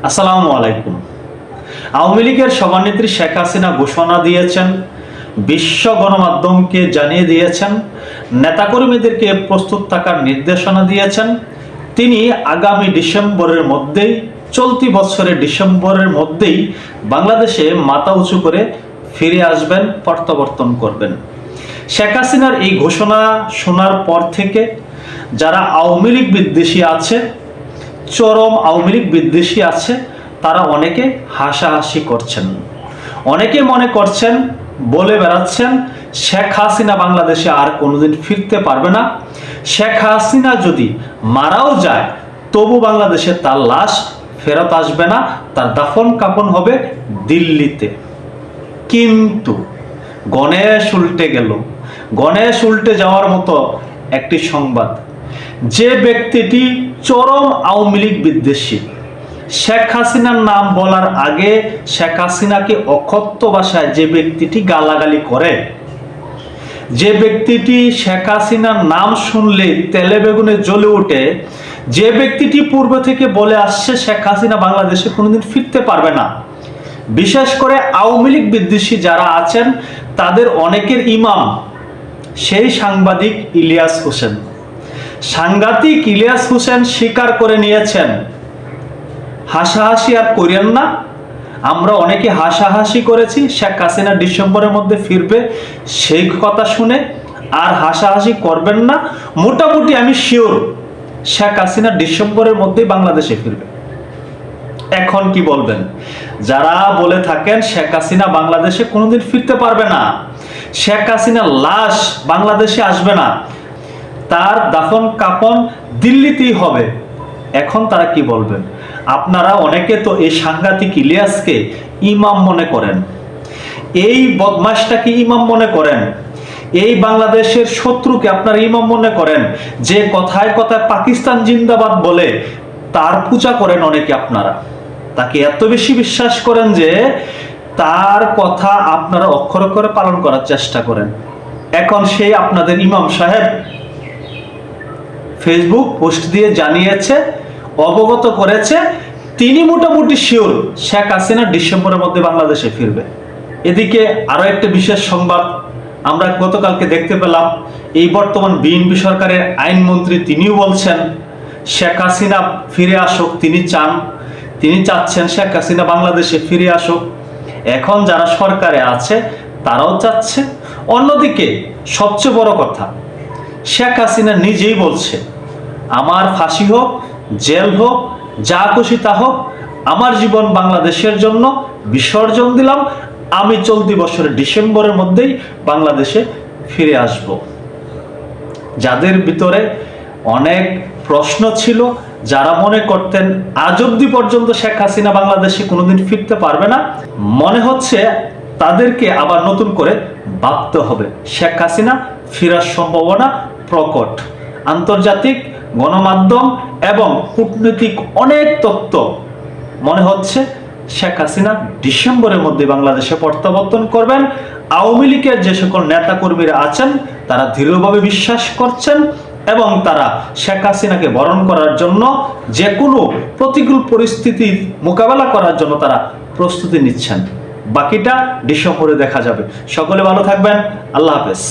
আসসালামু আলাইকুম। আওয়ামী লীগের সভানেত্রী শেখ হাসিনা ঘোষণা দিয়েছেন, বিশ্ব গণমাধ্যমকে জানিয়ে দিয়েছেন, নেতাকর্মীদেরকে প্রস্তুত থাকার নির্দেশনা দিয়েছেন। তিনি আগামী ডিসেম্বরের মধ্যেই, চলতি বছরের ডিসেম্বরের মধ্যেই বাংলাদেশে মাথা উঁচু করে ফিরে আসবেন, প্রত্যাবর্তন করবেন। শেখ হাসিনার এই ঘোষণা শোনার পর থেকে যারা আওয়ামী লীগ বিদ্বেষী আছে, চরম আওয়ামী লীগ বিদ্বেষী আছে, তারা অনেকে হাসাহাসি করছেন। অনেকে মনে করছেন, বলে বেড়াচ্ছেন, শেখ হাসিনা বাংলাদেশে আর কোনোদিন ফিরতে পারবে না। শেখ হাসিনা যদি মারাও যায় তবু বাংলাদেশে তার লাশ ফেরত আসবে না, তার দাফন কাফন হবে দিল্লিতে। কিন্তু গণেশ উল্টে গেল। গণেশ উল্টে যাওয়ার মতো একটি সংবাদ, যে ব্যক্তিটি চরম আওয়ামী লীগ বিদ্বেষী, শেখ হাসিনার নাম বলার আগে শেখ হাসিনাকে অকথ্য ভাষায় যে ব্যক্তিটি গালাগালি করে, যে ব্যক্তিটি শেখ হাসিনার নাম শুনলে তেলে বেগুনে জ্বলে ওঠে, যে ব্যক্তিটি পূর্ব থেকে বলে আসছে শেখ হাসিনা বাংলাদেশে কোনোদিন ফিরতে পারবে না, বিশেষ করে আওয়ামী লীগ বিদ্বেষী যারা আছেন তাদের অনেকের ইমাম সেই সাংবাদিক ইলিয়াস হোসেন। সাংঘাতিক ইলিয়াস হোসেন স্বীকার করে নিয়েছেন, হাসাহাসি আর করেন না। আমরা অনেকে হাসাহাসি করেছি শেখ হাসিনা ডিসেম্বরের মধ্যে ফিরবে, সেই কথা শুনে আর হাসাহাসি করবেন না। মোটামুটি আমি শিওর শেখ হাসিনা ডিসেম্বরের মধ্যেই বাংলাদেশে ফিরবে। এখন কি বলবেন যারা বলে থাকেন শেখ হাসিনা বাংলাদেশে কোনোদিন ফিরতে পারবে না, শেখ হাসিনার লাশ বাংলাদেশে আসবে না, তার দাফন কাফন দিল্লিতেই হবে। এখন তারা কি বলবেন? আপনারা অনেকে তো এই সাংঘাতিক ইলিয়াসকে ইমাম মনে করেন, এই বদমাশটাকে ইমাম মনে করেন, এই বাংলাদেশের শত্রুকে আপনারা ইমাম মনে করেন, যে কথায় কথায় পাকিস্তান জিন্দাবাদ বলে তার পূজা করেন অনেকে। আপনারা তাকে এত বেশি বিশ্বাস করেন যে তার কথা আপনারা অক্ষরে অক্ষরে পালন করার চেষ্টা করেন। এখন সেই আপনাদের ইমাম সাহেব ফেসবুক পোস্ট দিয়ে জানিয়েছে, অবগত করেছে, তিনি মোটামুটি শিওর শেখ হাসিনা ডিসেম্বরের মধ্যে বাংলাদেশে ফিরবে। এদিকে আরো একটা বিশেষ সংবাদ আমরা গতকালকে দেখতে পেলাম, এই বর্তমান বিএনপি সরকারের আইনমন্ত্রী তিনিও বলছেন শেখ হাসিনা ফিরে আসুক। তিনি চাচ্ছেন শেখ হাসিনা বাংলাদেশে ফিরে আসুক। এখন যারা সরকারে আছে তারাও চাচ্ছে। অন্যদিকে সবচেয়ে বড় কথা, শেখ হাসিনা নিজেই বলছে, আমার ফাঁসি হোক, জেল হোক, যা খুশি তা হোক, আমার জীবন বাংলাদেশের জন্য বিসর্জন দিলাম, আমি চলতি বছরের ডিসেম্বরের মধ্যেই বাংলাদেশে ফিরে আসব। যাদের ভিতরে অনেক প্রশ্ন ছিল, যারা মনে করতেন আজ অব্দি পর্যন্ত শেখ হাসিনা বাংলাদেশে কোনোদিন ফিরতে পারবে না, মনে হচ্ছে তাদেরকে আবার নতুন করে ভাবতে হবে। শেখ হাসিনা ফেরার সম্ভাবনা প্রকট। আন্তর্জাতিক গণমাধ্যম এবং কূটনৈতিক অনেক তথ্য মনে হচ্ছে শেখ হাসিনা ডিসেম্বরের মধ্যে বাংলাদেশে প্রত্যাবর্তন করবেন। আওয়ামী লীগের যে সকল নেতা কর্মীরা আছেন তারা দৃঢ়ভাবে বিশ্বাস করছেন এবং তারা শেখ হাসিনাকে বরণ করার জন্য, যে কোনো প্রতিকূল পরিস্থিতি মোকাবেলা করার জন্য তারা প্রস্তুতি নিচ্ছেন। বাকিটা ডিসেম্বরে দেখা যাবে। সকলে ভালো থাকবেন। আল্লাহ হাফেজ।